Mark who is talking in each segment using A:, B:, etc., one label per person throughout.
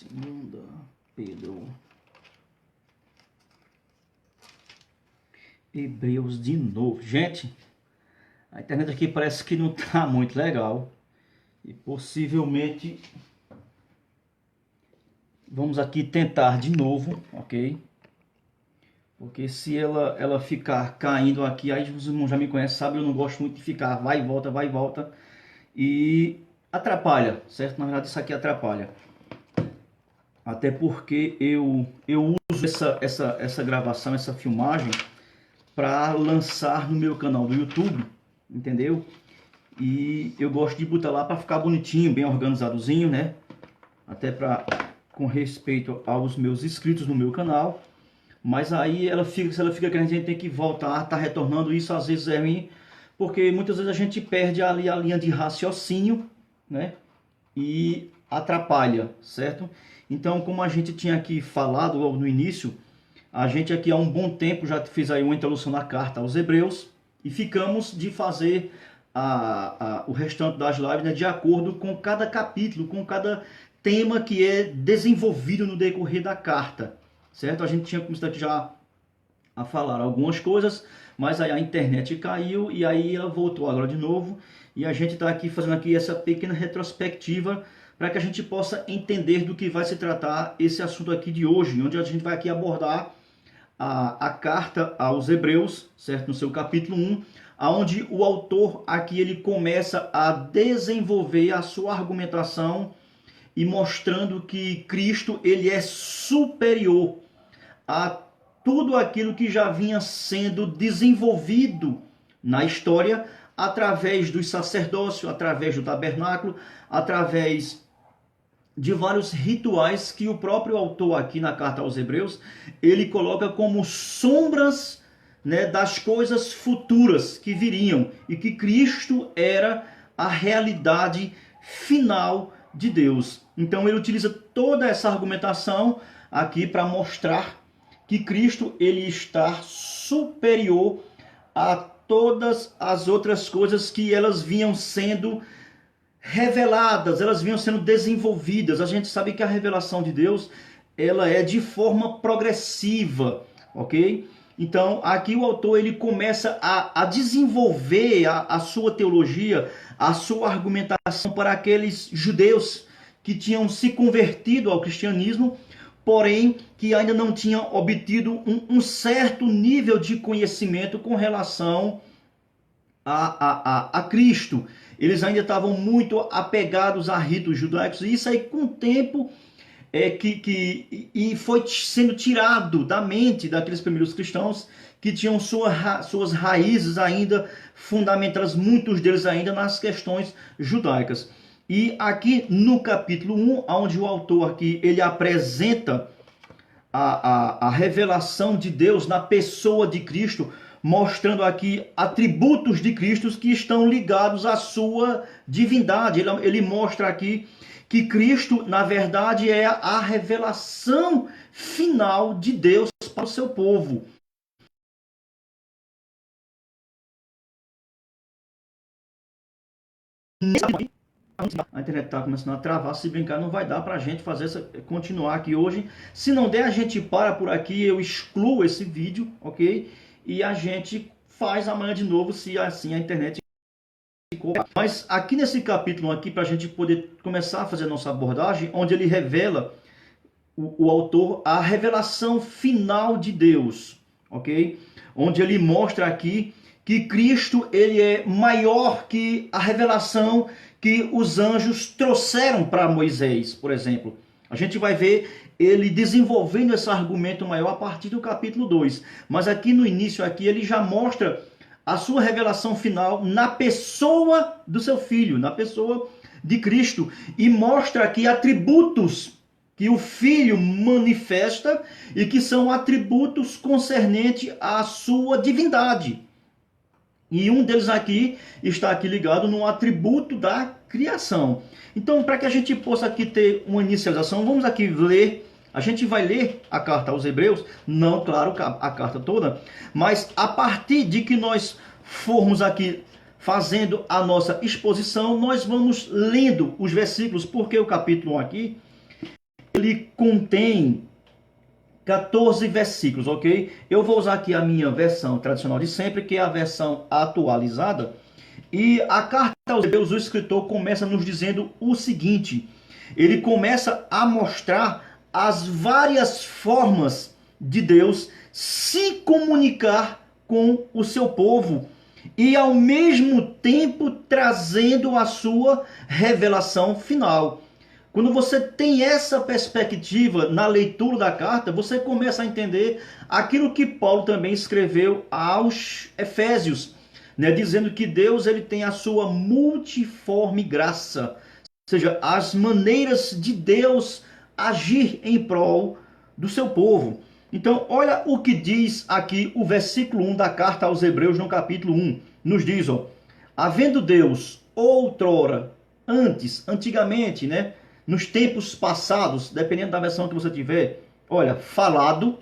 A: Segunda Pedro. Hebreus de novo. Gente, a internet aqui parece que não tá muito legal. E possivelmente vamos aqui tentar de novo, ok? Porque se ela ficar caindo aqui, aí os irmãos já me conhecem, sabe? Eu não gosto muito de ficar vai e volta. E atrapalha, certo? Na verdade isso aqui atrapalha. Até porque eu uso essa gravação, essa filmagem para lançar no meu canal do YouTube, entendeu? E eu gosto de botar lá para ficar bonitinho, bem organizadozinho, né? Até com respeito aos meus inscritos no meu canal. Mas aí se ela fica querendo, a gente tem que voltar, tá retornando, isso às vezes é ruim, porque muitas vezes a gente perde ali a linha de raciocínio, né? E atrapalha, certo? Então, como a gente tinha aqui falado logo no início, a gente aqui há um bom tempo já fez aí uma introdução na carta aos Hebreus e ficamos de fazer o restante das lives, né, de acordo com cada capítulo, com cada tema que é desenvolvido no decorrer da carta, certo? A gente tinha começado aqui já a falar algumas coisas, mas aí a internet caiu e aí ela voltou agora de novo e a gente está aqui fazendo aqui essa pequena retrospectiva para que a gente possa entender do que vai se tratar esse assunto aqui de hoje, onde a gente vai aqui abordar a carta aos Hebreus, certo? No seu capítulo 1, onde o autor aqui ele começa a desenvolver a sua argumentação e mostrando que Cristo ele é superior a tudo aquilo que já vinha sendo desenvolvido na história através do sacerdócio, através do tabernáculo, através de vários rituais que o próprio autor aqui na carta aos Hebreus, ele coloca como sombras, né, das coisas futuras que viriam e que Cristo era a realidade final de Deus. Então ele utiliza toda essa argumentação aqui para mostrar que Cristo ele está superior a todas as outras coisas que elas vinham sendo reveladas, elas vinham sendo desenvolvidas. A gente sabe que a revelação de Deus ela é de forma progressiva, ok? Então aqui o autor ele começa a desenvolver a sua teologia, a sua argumentação para aqueles judeus que tinham se convertido ao cristianismo, porém que ainda não tinham obtido um certo nível de conhecimento com relação a Cristo. Eles ainda estavam muito apegados a ritos judaicos, e isso aí com o tempo e foi sendo tirado da mente daqueles primeiros cristãos que tinham suas raízes ainda fundamentadas, muitos deles ainda nas questões judaicas. E aqui no capítulo 1, onde o autor aqui ele apresenta a revelação de Deus na pessoa de Cristo, mostrando aqui atributos de Cristo que estão ligados à sua divindade. Ele mostra aqui que Cristo, na verdade, é a revelação final de Deus para o seu povo. A internet está começando a travar, se brincar não vai dar para a gente continuar aqui hoje. Se não der, a gente para por aqui, eu excluo esse vídeo, ok? E a gente faz amanhã de novo, se assim a internet ficou. Mas aqui nesse capítulo aqui, para a gente poder começar a fazer a nossa abordagem, onde ele revela, o autor, a revelação final de Deus, ok? Onde ele mostra aqui que Cristo ele é maior que a revelação que os anjos trouxeram para Moisés, por exemplo. A gente vai ver ele desenvolvendo esse argumento maior a partir do capítulo 2. Mas aqui no início aqui ele já mostra a sua revelação final na pessoa do seu filho, na pessoa de Cristo, e mostra aqui atributos que o filho manifesta e que são atributos concernentes à sua divindade. E um deles aqui está aqui ligado no atributo da criação. Então, para que a gente possa aqui ter uma inicialização, vamos aqui ler. A gente vai ler a carta aos Hebreus, não, claro, a carta toda, mas a partir de que nós formos aqui fazendo a nossa exposição, nós vamos lendo os versículos, porque o capítulo 1 aqui, ele ele contém 14 versículos, ok? Eu vou usar aqui a minha versão tradicional de sempre, que é a versão atualizada. E a carta aos Hebreus, o escritor começa nos dizendo o seguinte: ele começa a mostrar as várias formas de Deus se comunicar com o seu povo e ao mesmo tempo trazendo a sua revelação final. Quando você tem essa perspectiva na leitura da carta, você começa a entender aquilo que Paulo também escreveu aos Efésios, né, dizendo que Deus ele tem a sua multiforme graça, ou seja, as maneiras de Deus agir em prol do seu povo. Então, olha o que diz aqui o versículo 1 da carta aos Hebreus, no capítulo 1. Nos diz, ó, havendo Deus outrora, antigamente, né, nos tempos passados, dependendo da versão que você tiver, olha, falado,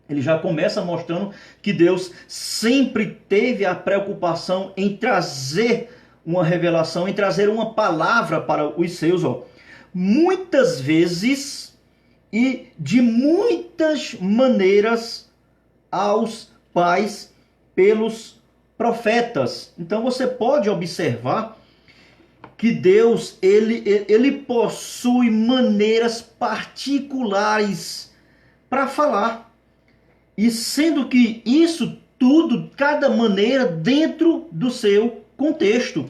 A: ele já começa mostrando que Deus sempre teve a preocupação em trazer uma revelação, em trazer uma palavra para os seus, ó, muitas vezes e de muitas maneiras aos pais pelos profetas. Então você pode observar que Deus ele possui maneiras particulares para falar. E sendo que isso tudo, cada maneira dentro do seu contexto.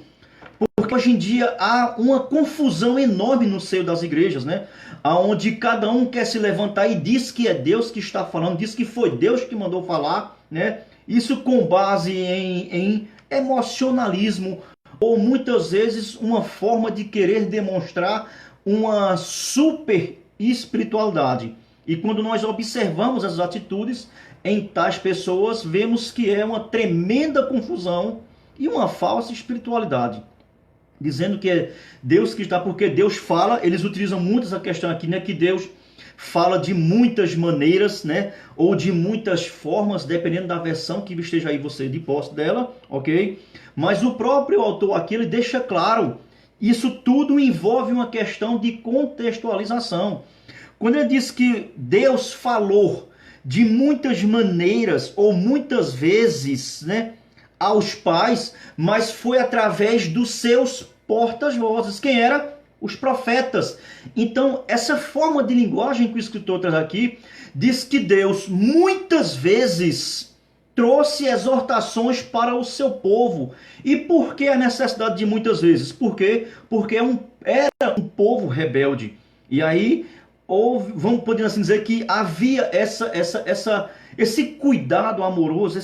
A: Porque hoje em dia há uma confusão enorme no seio das igrejas, né? Onde cada um quer se levantar e diz que é Deus que está falando, diz que foi Deus que mandou falar, né? Isso com base em emocionalismo, ou muitas vezes uma forma de querer demonstrar uma super espiritualidade. E quando nós observamos as atitudes em tais pessoas, vemos que é uma tremenda confusão e uma falsa espiritualidade. Dizendo que é Deus que está, porque Deus fala, eles utilizam muito essa questão aqui, né? Que Deus fala de muitas maneiras, né? Ou de muitas formas, dependendo da versão que esteja aí você de posse dela, ok? Mas o próprio autor aqui, ele deixa claro, isso tudo envolve uma questão de contextualização. Quando ele diz que Deus falou de muitas maneiras, ou muitas vezes, né? Aos pais, mas foi através dos seus portas-vozes. Quem era? Os profetas. Então, essa forma de linguagem que o escritor traz aqui, diz que Deus muitas vezes trouxe exortações para o seu povo. E por que a necessidade de muitas vezes? Por quê? Porque era um povo rebelde. E aí, vamos poder assim dizer que havia esse cuidado amoroso,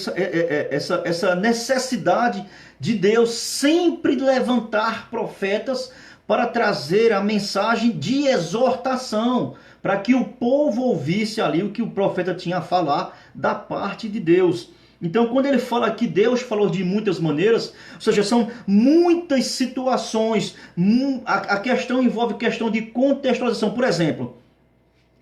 A: essa necessidade de Deus sempre levantar profetas para trazer a mensagem de exortação, para que o povo ouvisse ali o que o profeta tinha a falar da parte de Deus. Então, quando ele fala que Deus falou de muitas maneiras, ou seja, são muitas situações, a questão envolve questão de contextualização. Por exemplo,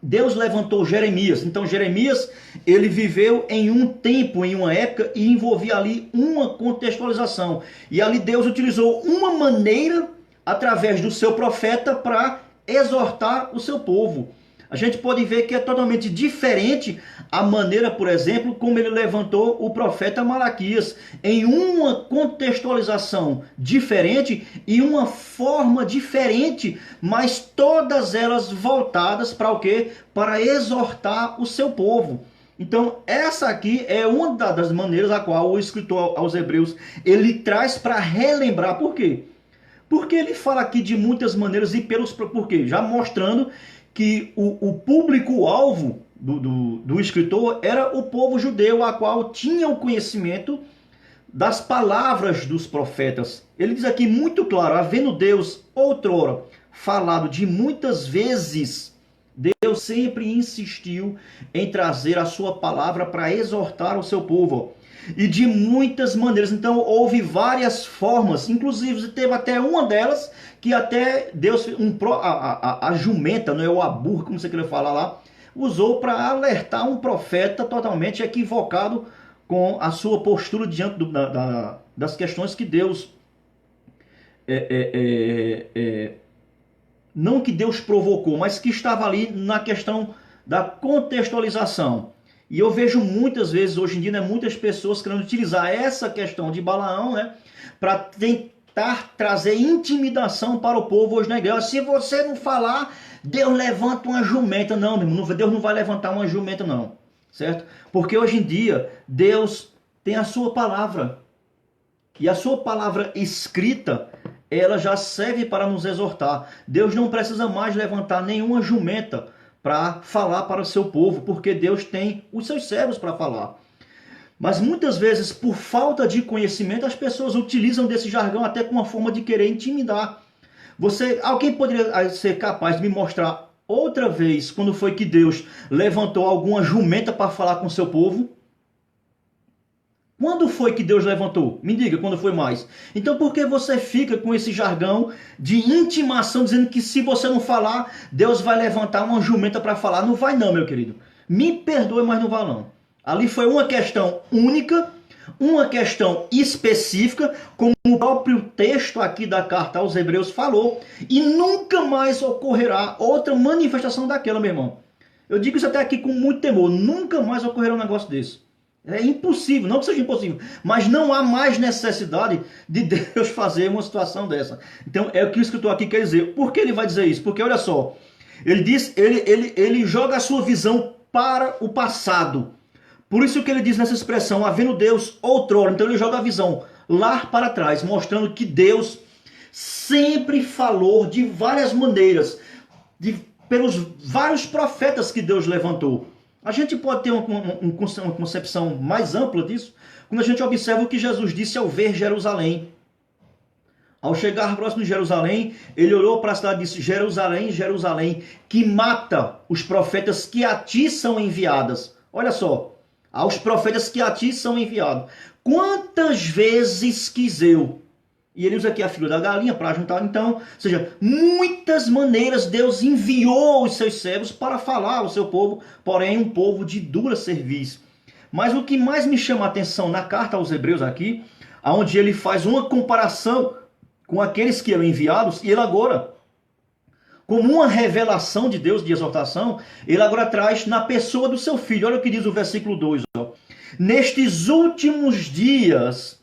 A: Deus levantou Jeremias. Então Jeremias, ele viveu em um tempo, em uma época, e envolvia ali uma contextualização. E ali Deus utilizou uma maneira, através do seu profeta, para exortar o seu povo. A gente pode ver que é totalmente diferente a maneira, por exemplo, como ele levantou o profeta Malaquias, em uma contextualização diferente e uma forma diferente, mas todas elas voltadas para o quê? Para exortar o seu povo. Então, essa aqui é uma das maneiras a qual o escritor aos Hebreus ele traz para relembrar. Por quê? Porque ele fala aqui de muitas maneiras e pelos porquê, já mostrando que o público-alvo do escritor era o povo judeu, a qual tinha o conhecimento das palavras dos profetas. Ele diz aqui muito claro, havendo Deus outrora falado de muitas vezes, Deus sempre insistiu em trazer a sua palavra para exortar o seu povo. E de muitas maneiras. Então houve várias formas, inclusive teve até uma delas que até Deus, a jumenta, não é, ou a burra, como você queria falar lá, usou para alertar um profeta totalmente equivocado com a sua postura diante das questões que Deus não que Deus provocou, mas que estava ali na questão da contextualização. E eu vejo muitas vezes, hoje em dia, né, muitas pessoas querendo utilizar essa questão de Balaão, né, para tentar trazer intimidação para o povo hoje na igreja. Se você não falar, Deus levanta uma jumenta. Não, meu irmão, Deus não vai levantar uma jumenta, não. Certo? Porque hoje em dia, Deus tem a sua palavra. E a sua palavra escrita, ela já serve para nos exortar. Deus não precisa mais levantar nenhuma jumenta para falar para o seu povo, porque Deus tem os seus servos para falar. Mas muitas vezes, por falta de conhecimento, as pessoas utilizam desse jargão até com uma forma de querer intimidar. Alguém poderia ser capaz de me mostrar outra vez quando foi que Deus levantou alguma jumenta para falar com o seu povo? Quando foi que Deus levantou? Me diga, quando foi mais? Então por que você fica com esse jargão de intimação, dizendo que se você não falar, Deus vai levantar uma jumenta para falar? Não vai não, meu querido. Me perdoe, mas não vai não. Ali foi uma questão única, uma questão específica, como o próprio texto aqui da carta aos Hebreus falou, e nunca mais ocorrerá outra manifestação daquela, meu irmão. Eu digo isso até aqui com muito temor, nunca mais ocorrerá um negócio desse. É impossível, não que seja impossível, mas não há mais necessidade de Deus fazer uma situação dessa. Então é o que o escritor aqui quer dizer. Por que ele vai dizer isso? Porque olha só, ele diz, ele joga a sua visão para o passado. Por isso que ele diz nessa expressão, havendo Deus outrora. Então ele joga a visão lá para trás, mostrando que Deus sempre falou de várias maneiras, pelos vários profetas que Deus levantou. A gente pode ter uma concepção mais ampla disso quando a gente observa o que Jesus disse ao ver Jerusalém. Ao chegar próximo de Jerusalém, ele olhou para a cidade e disse: Jerusalém, Jerusalém, que mata os profetas que a ti são enviadas. Olha só, aos profetas que a ti são enviados. Quantas vezes quis eu? E ele usa aqui a figura da galinha para juntar. Então, ou seja, muitas maneiras Deus enviou os seus servos para falar ao seu povo, porém um povo de dura serviço. Mas o que mais me chama a atenção na carta aos Hebreus aqui, onde ele faz uma comparação com aqueles que eram enviados, e ele agora, como uma revelação de Deus de exortação, ele agora traz na pessoa do seu filho. Olha o que diz o versículo 2. Ó. Nestes últimos dias...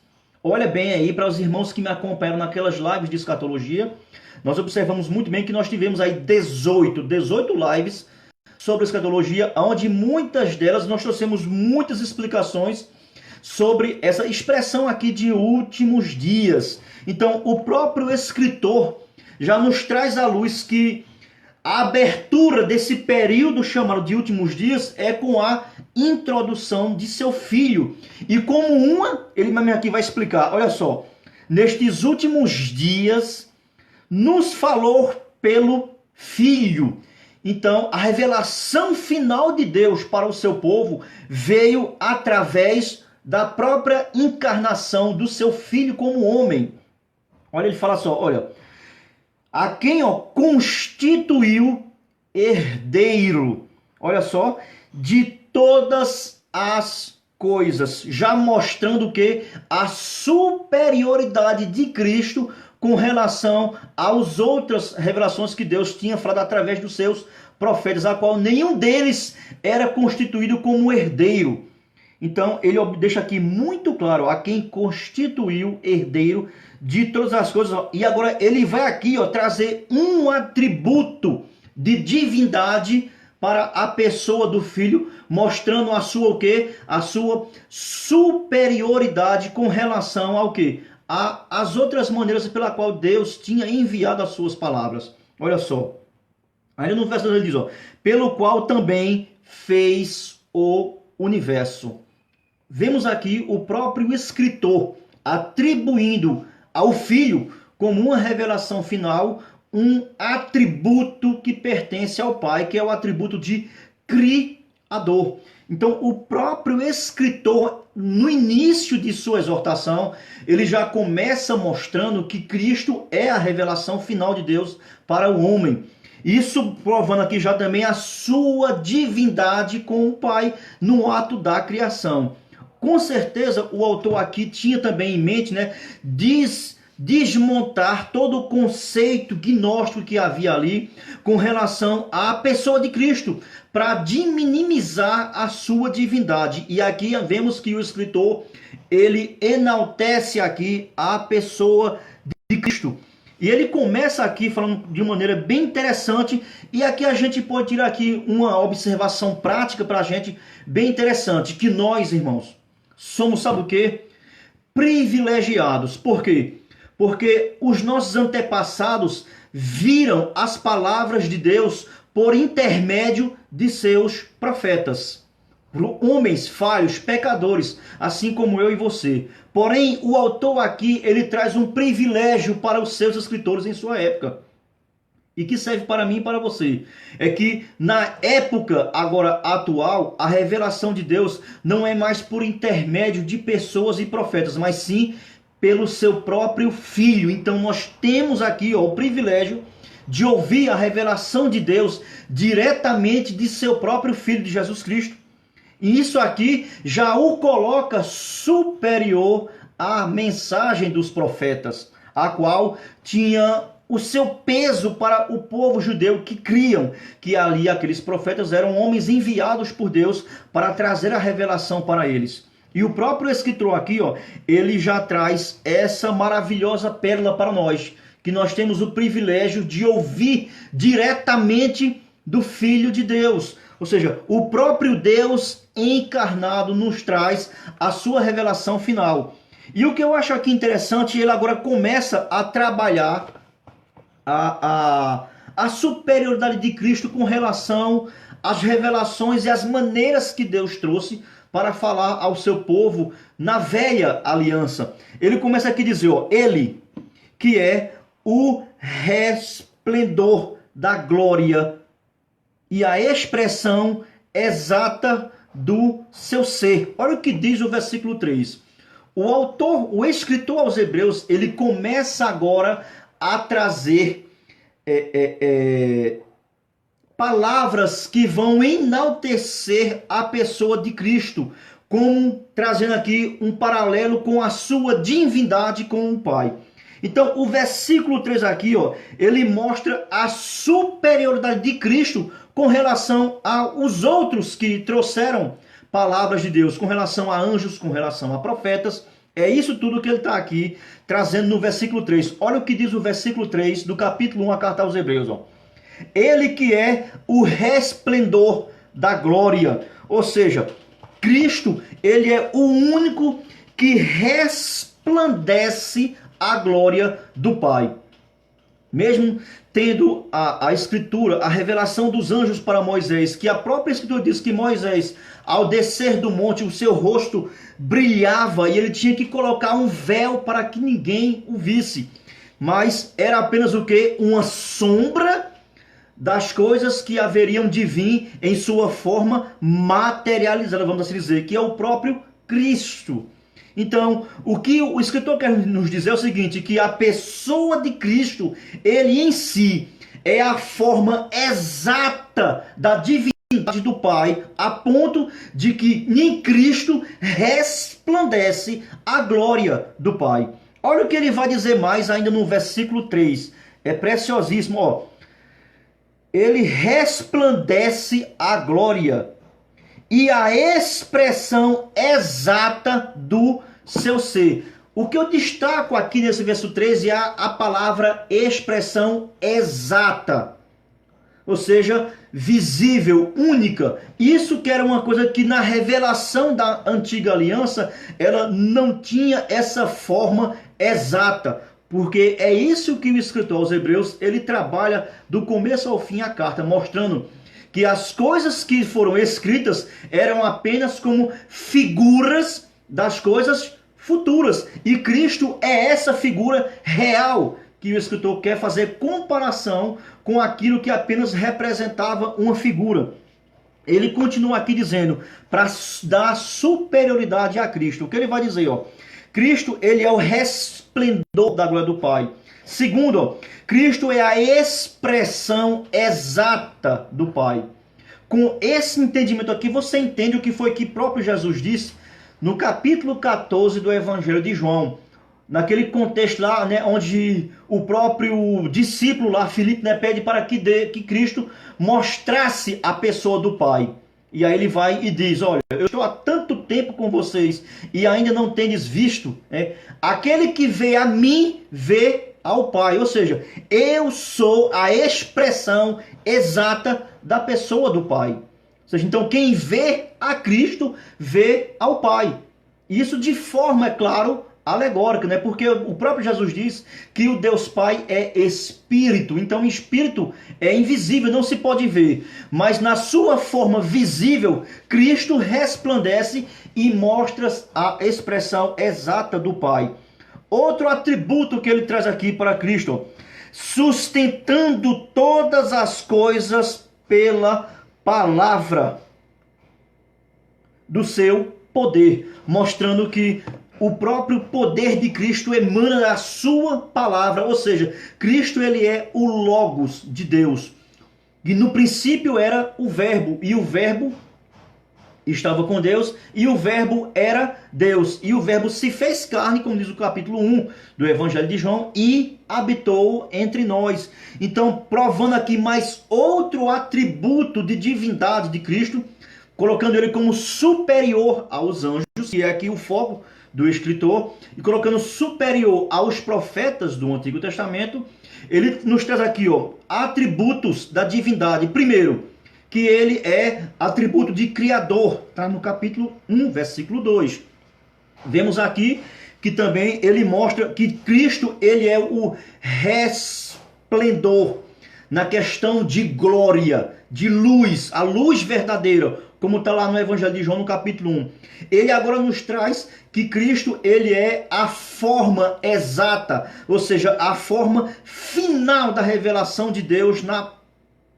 A: Olha bem aí para os irmãos que me acompanharam naquelas lives de escatologia. Nós observamos muito bem que nós tivemos aí 18 lives sobre escatologia, onde muitas delas nós trouxemos muitas explicações sobre essa expressão aqui de últimos dias. Então o próprio escritor já nos traz à luz que a abertura desse período chamado de últimos dias é com a introdução de seu filho. E como ele aqui vai explicar, olha só, nestes últimos dias nos falou pelo filho. Então, a revelação final de Deus para o seu povo veio através da própria encarnação do seu filho como homem. Olha, ele fala só, olha, a quem constituiu herdeiro, olha só, de todas as coisas, já mostrando que a superioridade de Cristo com relação às outras revelações que Deus tinha falado através dos seus profetas, a qual nenhum deles era constituído como herdeiro. Então ele deixa aqui muito claro a quem constituiu herdeiro de todas as coisas. E agora ele vai aqui trazer um atributo de divindade para a pessoa do filho, mostrando a sua o quê? A sua superioridade com relação ao quê? As outras maneiras pela qual Deus tinha enviado as suas palavras. Olha só. Aí no verso 2 ele diz, ó, pelo qual também fez o universo. Vemos aqui o próprio escritor atribuindo ao filho, como uma revelação final, um atributo que pertence ao pai, que é o atributo de criador. Então, o próprio escritor, no início de sua exortação, ele já começa mostrando que Cristo é a revelação final de Deus para o homem. Isso provando aqui já também a sua divindade com o pai no ato da criação. Com certeza, o autor aqui tinha também em mente, desmontar todo o conceito gnóstico que havia ali com relação à pessoa de Cristo, para minimizar a sua divindade. E aqui vemos que o escritor, ele enaltece aqui a pessoa de Cristo. E ele começa aqui falando de maneira bem interessante, e aqui a gente pode tirar aqui uma observação prática para a gente, bem interessante, que nós, irmãos, somos, sabe o quê? Privilegiados. Por quê? Porque os nossos antepassados viram as palavras de Deus por intermédio de seus profetas. Homens falhos, pecadores, assim como eu e você. Porém, o autor aqui, ele traz um privilégio para os seus escritores em sua época. E que serve para mim e para você. É que na época agora atual, a revelação de Deus não é mais por intermédio de pessoas e profetas, mas sim pelo seu próprio Filho. Então nós temos aqui o privilégio de ouvir a revelação de Deus diretamente de seu próprio Filho, de Jesus Cristo. E isso aqui já o coloca superior à mensagem dos profetas, a qual tinha o seu peso para o povo judeu, que criam que ali aqueles profetas eram homens enviados por Deus para trazer a revelação para eles. E o próprio escritor aqui, ele já traz essa maravilhosa pérola para nós, que nós temos o privilégio de ouvir diretamente do Filho de Deus. Ou seja, o próprio Deus encarnado nos traz a sua revelação final. E o que eu acho aqui interessante, ele agora começa a trabalhar a superioridade de Cristo com relação às revelações e às maneiras que Deus trouxe para falar ao seu povo na velha aliança. Ele começa aqui a dizer, ele que é o resplendor da glória e a expressão exata do seu ser. Olha o que diz o versículo 3. O escritor aos Hebreus, ele começa agora a trazer palavras que vão enaltecer a pessoa de Cristo, como trazendo aqui um paralelo com a sua divindade com o Pai. Então, o versículo 3 aqui, ele mostra a superioridade de Cristo com relação aos outros que trouxeram palavras de Deus, com relação a anjos, com relação a profetas. É isso tudo que ele está aqui trazendo no versículo 3. Olha o que diz o versículo 3 do capítulo 1, a carta aos Hebreus. Ele que é o resplendor da glória. Ou seja, Cristo, ele é o único que resplandece a glória do Pai. Mesmo tendo a escritura, a revelação dos anjos para Moisés, que a própria escritura diz que Moisés, ao descer do monte, o seu rosto brilhava e ele tinha que colocar um véu para que ninguém o visse. Mas era apenas o quê? Uma sombra das coisas que haveriam de vir em sua forma materializada, vamos assim dizer, que é o próprio Cristo. Então, o que o escritor quer nos dizer é o seguinte, que a pessoa de Cristo, ele em si, é a forma exata da divindade do Pai, a ponto de que em Cristo resplandece a glória do Pai. Olha o que ele vai dizer mais ainda no versículo 3. É preciosíssimo, Ele resplandece a glória e a expressão exata do seu ser. O que eu destaco aqui nesse verso 13 é a palavra expressão exata. Ou seja, visível, única. Isso que era uma coisa que na revelação da antiga aliança, ela não tinha essa forma exata. Porque é isso que o escritor aos Hebreus, ele trabalha do começo ao fim a carta, mostrando que as coisas que foram escritas eram apenas como figuras das coisas futuras. E Cristo é essa figura real que o escritor quer fazer comparação com aquilo que apenas representava uma figura. Ele continua aqui dizendo, para dar superioridade a Cristo. O que ele vai dizer? Cristo, ele é o resplendor da glória do Pai. Segundo, Cristo é a expressão exata do Pai. Com esse entendimento aqui, você entende o que foi que próprio Jesus disse no capítulo 14 do Evangelho de João. naquele contexto lá, né, onde o próprio discípulo lá, Filipe, né, pede para que Cristo mostrasse a pessoa do Pai. E aí ele vai e diz, olha, eu estou há tanto tempo com vocês e ainda não tendes visto, né? Aquele que vê a mim, vê ao Pai. Ou seja, eu sou a expressão exata da pessoa do Pai. Ou seja, então quem vê a Cristo, vê ao Pai. Isso de forma, é claro, alegórica, né? Porque o próprio Jesus diz que o Deus Pai é espírito. Então, o espírito é invisível, não se pode ver. Mas na sua forma visível, Cristo resplandece e mostra a expressão exata do Pai. Outro atributo que ele traz aqui para Cristo, sustentando todas as coisas pela palavra do seu poder, mostrando que o próprio poder de Cristo emana da sua palavra, ou seja, Cristo ele é o Logos de Deus. E no princípio era o Verbo, e o Verbo estava com Deus, e o Verbo era Deus. E o Verbo se fez carne, como diz o capítulo 1 do Evangelho de João, e habitou entre nós. Então, provando aqui mais outro atributo de divindade de Cristo, colocando ele como superior aos anjos, que é aqui o foco do escritor, e colocando superior aos profetas do Antigo Testamento, ele nos traz aqui, atributos da divindade. Primeiro, que ele é atributo de criador, está no capítulo 1, versículo 2. Vemos aqui que também ele mostra que Cristo ele é o resplendor na questão de glória, de luz, a luz verdadeira, como está lá no Evangelho de João, no capítulo 1. Ele agora nos traz que Cristo ele é a forma exata, ou seja, a forma final da revelação de Deus na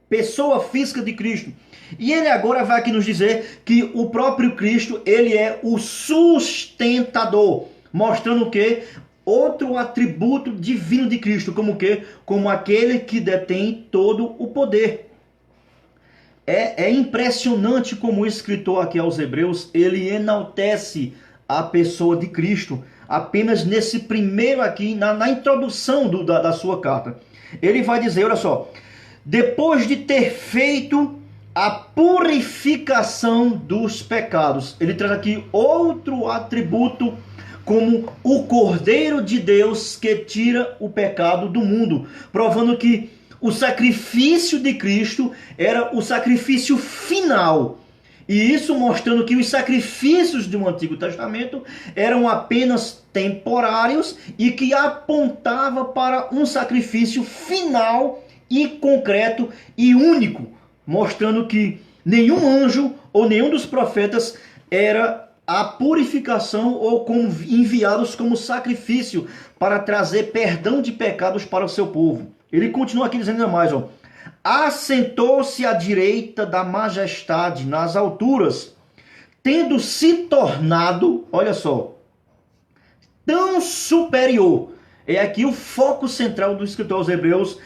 A: pessoa física de Cristo. E ele agora vai aqui nos dizer que o próprio Cristo ele é o sustentador, mostrando o quê? Outro atributo divino de Cristo, como o quê? Como aquele que detém todo o poder. É impressionante como o escritor aqui aos Hebreus, ele enaltece a pessoa de Cristo, apenas nesse primeiro aqui, na introdução da sua carta. Ele vai dizer, olha só, depois de ter feito a purificação dos pecados, ele traz aqui outro atributo como o Cordeiro de Deus que tira o pecado do mundo, provando que o sacrifício de Cristo era o sacrifício final. E isso mostrando que os sacrifícios do Antigo Testamento eram apenas temporários e que apontava para um sacrifício final e concreto e único, mostrando que nenhum anjo ou nenhum dos profetas era a purificação ou como enviados como sacrifício para trazer perdão de pecados para o seu povo. Ele continua aqui dizendo ainda mais, assentou-se à direita da majestade nas alturas, tendo se tornado, olha só, tão superior. É aqui o foco central do escritor aos Hebreus,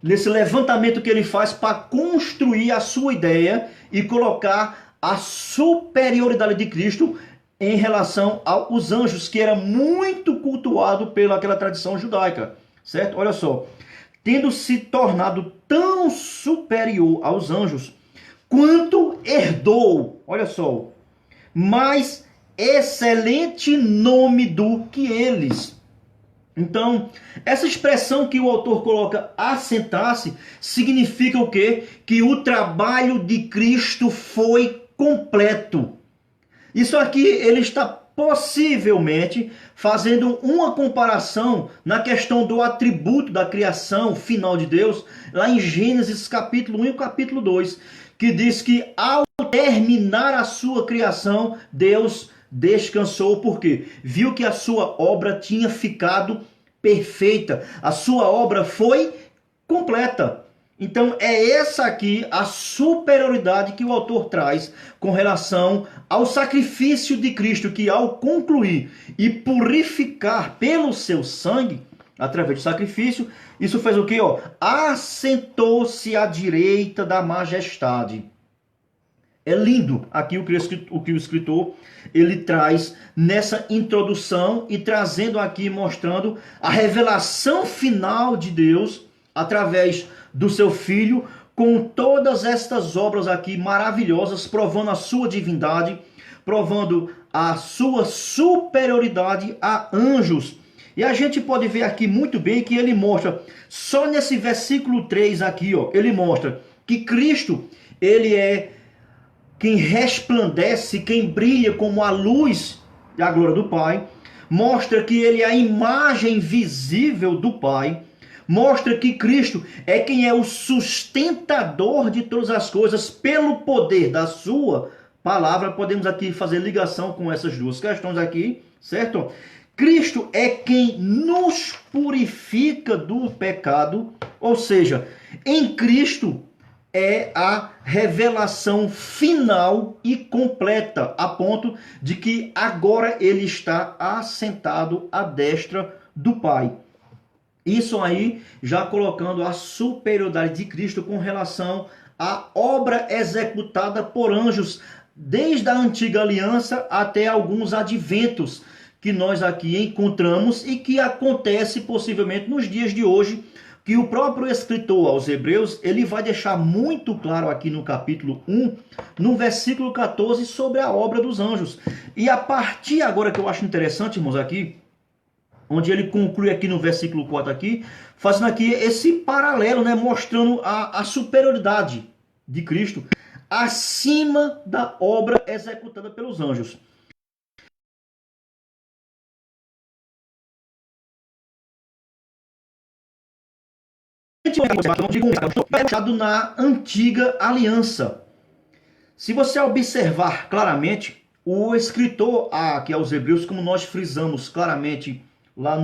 A: nesse levantamento que ele faz para construir a sua ideia e colocar a superioridade de Cristo em relação aos anjos, que era muito cultuado pelaquela tradição judaica, certo? Olha só, tendo se tornado tão superior aos anjos, quanto herdou, olha só, mais excelente nome do que eles. Então, essa expressão que o autor coloca, assentar-se, significa o quê? Que o trabalho de Cristo foi completo. Isso aqui ele está possivelmente fazendo uma comparação na questão do atributo da criação final de Deus, lá em Gênesis capítulo 1 e capítulo 2, que diz que ao terminar a sua criação, Deus descansou, porque viu que a sua obra tinha ficado perfeita, a sua obra foi completa. Então é essa aqui a superioridade que o autor traz com relação ao sacrifício de Cristo, que ao concluir e purificar pelo seu sangue, através do sacrifício, isso fez o quê? Assentou-se à direita da majestade. É lindo aqui o que o escritor ele traz nessa introdução e trazendo aqui, mostrando a revelação final de Deus através do seu Filho, com todas estas obras aqui maravilhosas, provando a sua divindade, provando a sua superioridade a anjos. E a gente pode ver aqui muito bem que ele mostra, só nesse versículo 3 aqui, ó, ele mostra que Cristo, ele é quem resplandece, quem brilha como a luz da glória do Pai, mostra que ele é a imagem visível do Pai, mostra que Cristo é quem é o sustentador de todas as coisas pelo poder da sua palavra. Podemos aqui fazer ligação com essas duas questões aqui, certo? Cristo é quem nos purifica do pecado, ou seja, em Cristo é a revelação final e completa, a ponto de que agora ele está assentado à destra do Pai. Isso aí já colocando a superioridade de Cristo com relação à obra executada por anjos, desde a antiga aliança até alguns adventos que nós aqui encontramos e que acontece possivelmente nos dias de hoje, que o próprio escritor aos Hebreus, ele vai deixar muito claro aqui no capítulo 1, no versículo 14, sobre a obra dos anjos. E a partir agora que eu acho interessante, irmãos, aqui, onde ele conclui aqui no versículo 4 aqui, fazendo aqui esse paralelo, né, mostrando a superioridade de Cristo acima da obra executada pelos anjos. Na antiga aliança. Se você observar claramente, o escritor aqui aos Hebreus, como nós frisamos claramente lá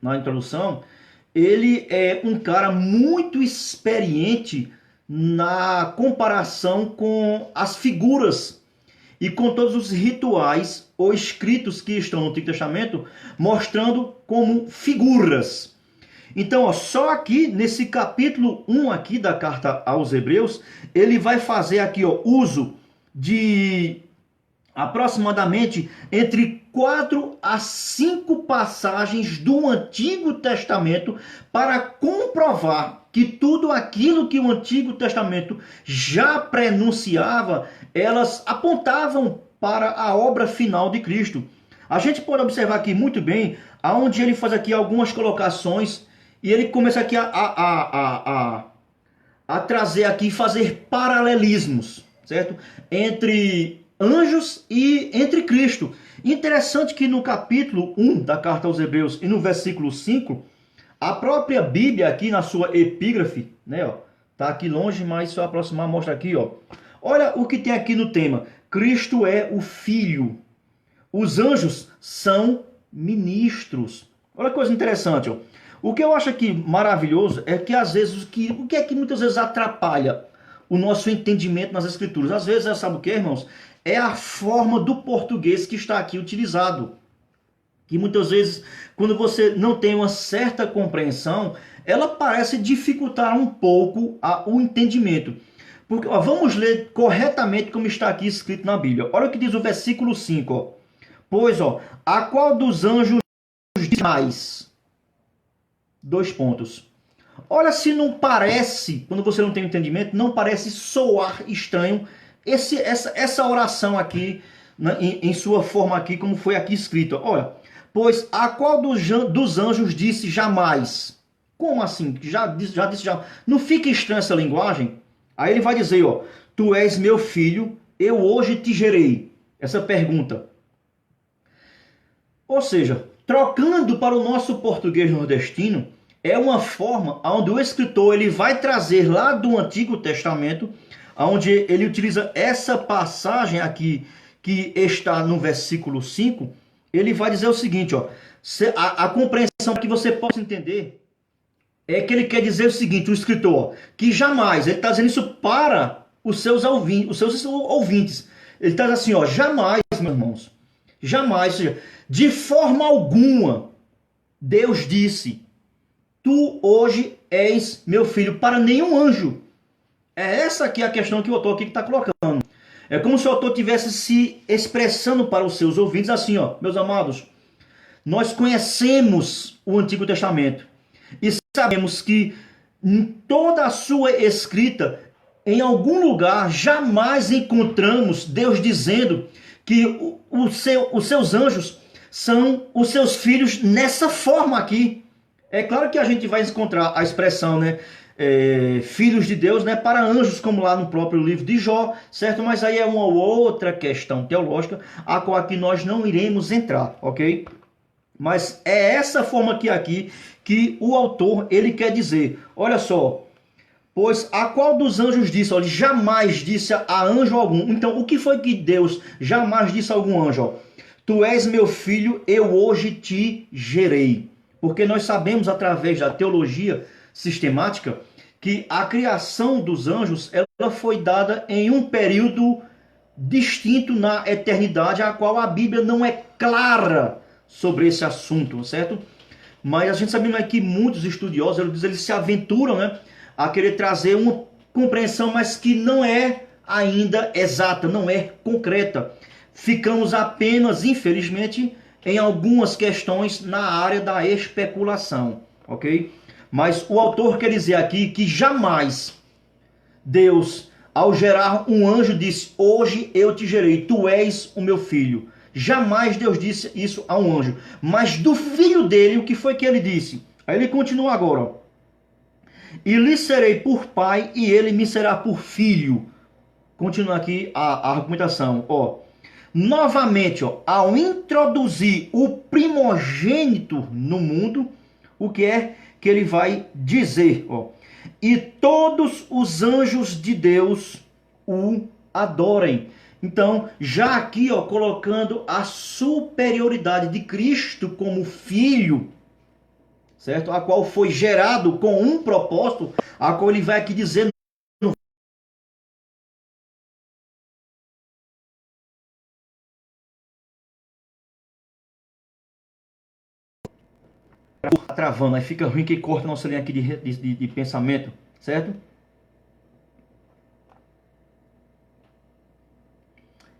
A: na introdução, ele é um cara muito experiente na comparação com as figuras e com todos os rituais ou escritos que estão no Antigo Testamento, mostrando como figuras. Então, ó, só aqui nesse capítulo 1 aqui da carta aos Hebreus, ele vai fazer aqui, ó, uso de aproximadamente entre 4 a 5 passagens do Antigo Testamento para comprovar que tudo aquilo que o Antigo Testamento já prenunciava, elas apontavam para a obra final de Cristo. A gente pode observar aqui muito bem, aonde ele faz aqui algumas colocações e ele começa aqui a trazer aqui, fazer paralelismos, certo? Entre anjos e entre Cristo. Interessante que no capítulo 1 da carta aos Hebreus e no versículo 5, a própria Bíblia aqui na sua epígrafe, né, ó, tá aqui longe, mas se eu aproximar, mostra aqui, ó. Olha o que tem aqui no tema. Cristo é o Filho. Os anjos são ministros. Olha que coisa interessante, ó. O que eu acho aqui maravilhoso é que às vezes, o que é que muitas vezes atrapalha o nosso entendimento nas Escrituras? Às vezes, sabe o que, irmãos? É a forma do português que está aqui utilizado. Que muitas vezes, quando você não tem uma certa compreensão, ela parece dificultar um pouco o entendimento. Porque, ó, vamos ler corretamente como está aqui escrito na Bíblia. Olha o que diz o versículo 5. Ó. Pois, ó, a qual dos anjos diz mais? 2 pontos. Olha se não parece, quando você não tem entendimento, não parece soar estranho essa oração aqui, né, em sua forma aqui, como foi aqui escrito. Olha, pois a qual dos anjos disse jamais? Como assim? Já disse já. Não fica estranha essa linguagem? Aí ele vai dizer, ó, tu és meu filho, eu hoje te gerei. Essa pergunta. Ou seja, trocando para o nosso português nordestino, é uma forma onde o escritor ele vai trazer lá do Antigo Testamento, onde ele utiliza essa passagem aqui, que está no versículo 5, ele vai dizer o seguinte, ó, a compreensão que você possa entender é que ele quer dizer o seguinte, o escritor, que jamais, ele está dizendo isso para os seus ouvintes, ele está dizendo assim, ó, jamais, meus irmãos, jamais, ou seja, de forma alguma, Deus disse, tu hoje és meu filho, para nenhum anjo. É essa aqui a questão que o autor aqui está colocando. É como se o autor tivesse se expressando para os seus ouvintes assim, ó, meus amados, nós conhecemos o Antigo Testamento e sabemos que em toda a sua escrita, em algum lugar, jamais encontramos Deus dizendo que os seus anjos são os seus filhos nessa forma aqui. É claro que a gente vai encontrar a expressão, né? Filhos de Deus, né, para anjos, como lá no próprio livro de Jó, certo? Mas aí é uma outra questão teológica, a qual aqui nós não iremos entrar, ok? Mas é essa forma aqui que o autor ele quer dizer. Olha só, pois a qual dos anjos disse? Olha, jamais disse a anjo algum. Então, o que foi que Deus jamais disse a algum anjo? Ó, tu és meu filho, eu hoje te gerei. Porque nós sabemos através da teologia sistemática que a criação dos anjos ela foi dada em um período distinto na eternidade, a qual a Bíblia não é clara sobre esse assunto, certo? Mas a gente sabe que muitos estudiosos eles se aventuram, né, a querer trazer uma compreensão, mas que não é ainda exata, não é concreta. Ficamos apenas, infelizmente, em algumas questões na área da especulação, ok? Mas o autor quer dizer aqui que jamais Deus, ao gerar um anjo, disse, hoje eu te gerei, tu és o meu filho. Jamais Deus disse isso a um anjo. Mas do filho dele, o que foi que ele disse? Aí ele continua agora. Ó. E lhe serei por pai e ele me será por filho. Continua aqui a argumentação. Ó. Novamente, ó, ao introduzir o primogênito no mundo, o que é que ele vai dizer? Ó, e todos os anjos de Deus o adorem. Então, já aqui, ó, colocando a superioridade de Cristo como filho, certo? A qual foi gerado com um propósito, a qual ele vai aqui dizer tá travando, aí fica ruim que corta a nossa linha aqui de pensamento, certo?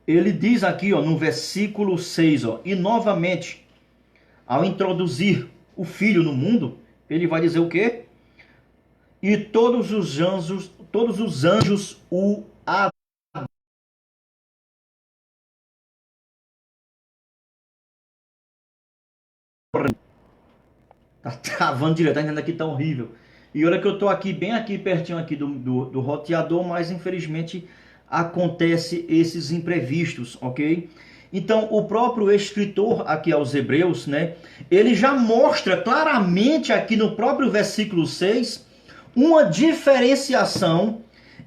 A: Ele diz aqui, ó, no versículo 6, ó, e novamente, ao introduzir o filho no mundo, ele vai dizer o quê? E todos os anjos o adoram. Tá travando direto, tá entendendo aqui, tá horrível. E olha que eu tô aqui, bem aqui, pertinho aqui do roteador, mas infelizmente acontece esses imprevistos, ok? Então, o próprio escritor aqui aos Hebreus, né, ele já mostra claramente aqui no próprio versículo 6, uma diferenciação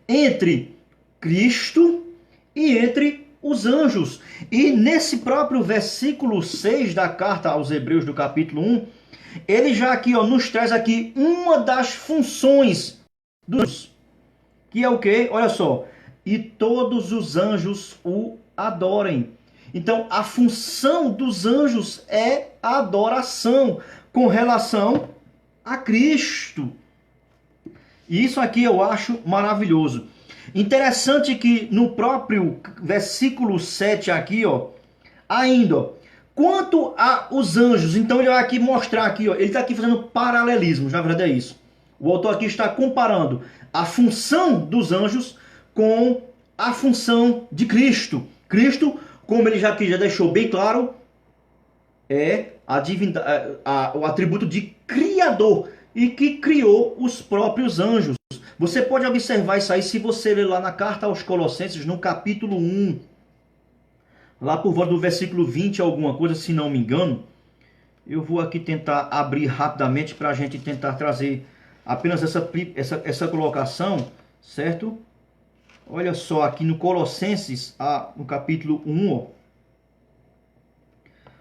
A: entre Cristo e entre os anjos. E nesse próprio versículo 6 da carta aos Hebreus do capítulo 1, ele já aqui, ó, nos traz aqui uma das funções dos, que é o quê? Olha só, e todos os anjos o adorem. Então, a função dos anjos é a adoração com relação a Cristo. E isso aqui eu acho maravilhoso. Interessante que no próprio versículo 7 aqui, ó, ainda, ó, quanto aos anjos, então ele vai aqui mostrar aqui, ó, ele está aqui fazendo paralelismos, na verdade é isso. O autor aqui está comparando a função dos anjos com a função de Cristo. Cristo, como ele já deixou bem claro, é o atributo de Criador e que criou os próprios anjos. Você pode observar isso aí se você ler lá na carta aos Colossenses, no capítulo 1, lá por volta do versículo 20, alguma coisa, se não me engano. Eu vou aqui tentar abrir rapidamente para a gente tentar trazer apenas essa colocação, certo? Olha só, aqui no Colossenses, no capítulo 1, ó.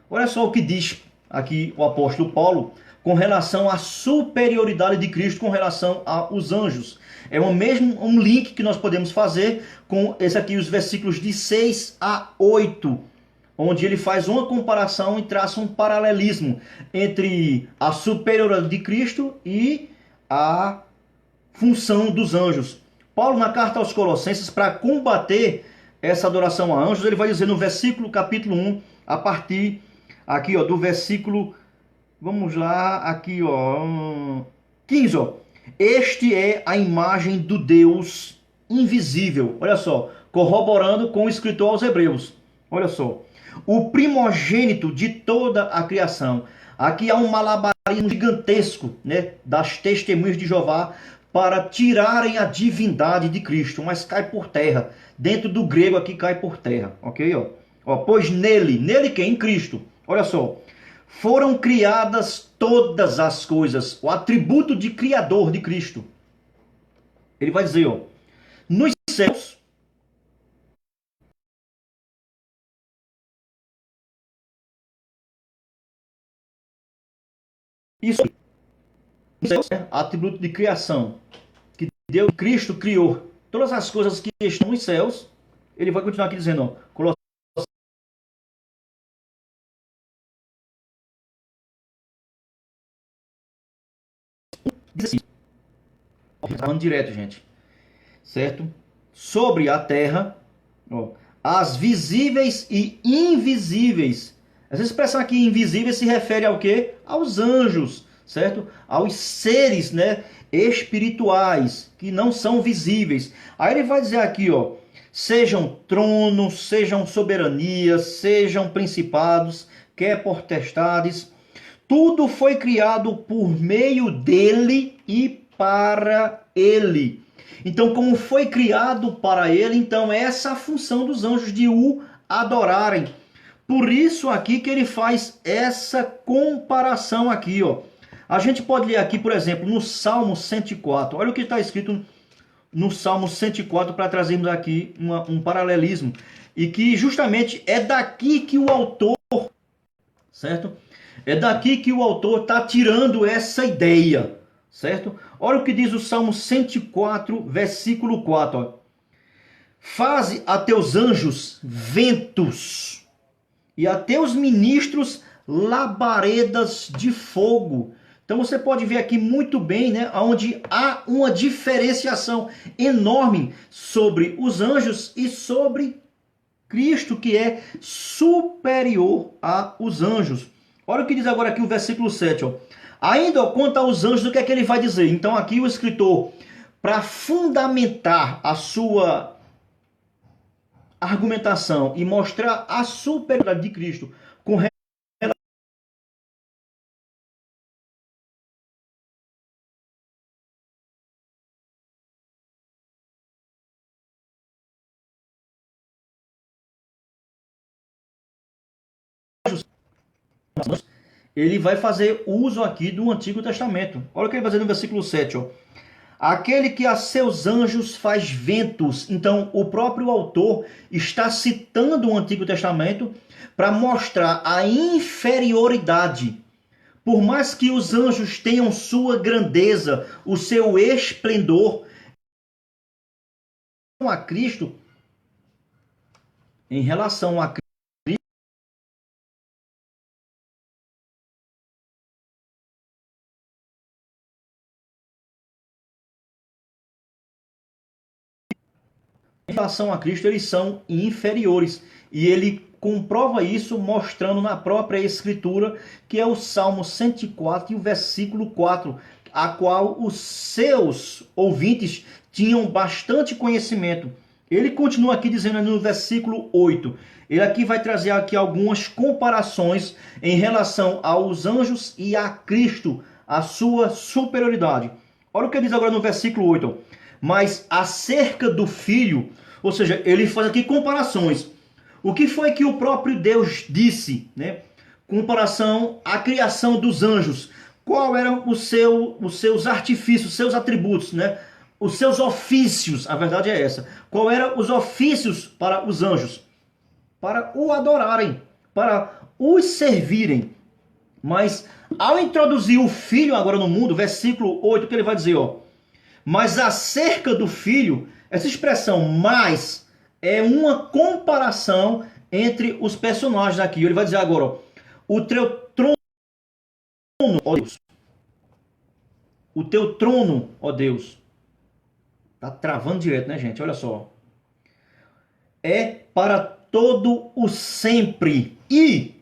A: Olha só o que diz aqui o apóstolo Paulo com relação à superioridade de Cristo com relação aos anjos. É o mesmo um link que nós podemos fazer com esse aqui, os versículos de 6 a 8, onde ele faz uma comparação e traça um paralelismo entre a superioridade de Cristo e a função dos anjos. Paulo, na carta aos Colossenses, para combater essa adoração a anjos, ele vai dizer no versículo capítulo 1, a partir aqui, ó, do versículo, vamos lá, aqui, ó, 15, ó. Este é a imagem do Deus invisível. Olha só, corroborando com o escritor aos Hebreus. Olha só, o primogênito de toda a criação. Aqui há um malabarismo gigantesco, né, das testemunhas de Jeová para tirarem a divindade de Cristo, mas cai por terra. Dentro do grego aqui cai por terra, ok? Ó, pois nele quem? Em Cristo. Olha só, foram criadas todas as coisas, o atributo de criador de Cristo. Ele vai dizer, ó, nos céus, isso, nos céus, é atributo de criação, que Deus, Cristo criou todas as coisas que estão nos céus. Ele vai continuar aqui dizendo, ó, Colossenses, falando direto, gente, certo? Sobre a terra, ó, as visíveis e invisíveis. Essa expressão aqui invisível se refere ao quê? Aos anjos, certo? Aos seres, né, espirituais que não são visíveis. Aí ele vai dizer aqui, ó, sejam tronos, sejam soberanias, sejam principados, quer potestades, tudo foi criado por meio dele e para ele. Então, como foi criado para ele, então essa é a função dos anjos, de o adorarem. Por isso aqui que ele faz essa comparação aqui, ó. A gente pode ler aqui, por exemplo, no Salmo 104. Olha o que está escrito no Salmo 104 para trazermos aqui um paralelismo. E que justamente é daqui que o autor, certo? É daqui que o autor está tirando essa ideia, certo? Olha o que diz o Salmo 104, versículo 4. Ó. Faze a teus anjos ventos e a teus ministros labaredas de fogo. Então você pode ver aqui muito bem, né, onde há uma diferenciação enorme sobre os anjos e sobre Cristo, que é superior aos anjos. Olha o que diz agora aqui o versículo 7. Ó. Ainda quanto aos anjos, o que é que ele vai dizer? Então aqui o escritor, para fundamentar a sua argumentação e mostrar a superioridade de Cristo com relação, ele vai fazer uso aqui do Antigo Testamento. Olha o que ele vai dizer no versículo 7. Ó. Aquele que a seus anjos faz ventos. Então, o próprio autor está citando o Antigo Testamento para mostrar a inferioridade. Por mais que os anjos tenham sua grandeza, o seu esplendor, a Cristo, em relação a Cristo, eles são inferiores. E ele comprova isso mostrando na própria Escritura, que é o Salmo 104 e o versículo 4, a qual os seus ouvintes tinham bastante conhecimento. Ele continua aqui dizendo no versículo 8. Ele aqui vai trazer aqui algumas comparações em relação aos anjos e a Cristo, a sua superioridade. Olha o que ele diz agora no versículo 8. Mas acerca do Filho, ou seja, ele faz aqui comparações. O que foi que o próprio Deus disse, né? Comparação à criação dos anjos. Qual eram os seus artifícios, os seus atributos, né? Os seus ofícios, a verdade é essa. Qual eram os ofícios para os anjos? Para o adorarem, para os servirem. Mas ao introduzir o Filho agora no mundo, versículo 8, que ele vai dizer, ó. Mas acerca do Filho, essa expressão mais é uma comparação entre os personagens aqui. Ele vai dizer agora, ó, o teu trono, ó Deus. O teu trono, ó Deus. Tá travando direto, né, gente? Olha só. é para todo o sempre. E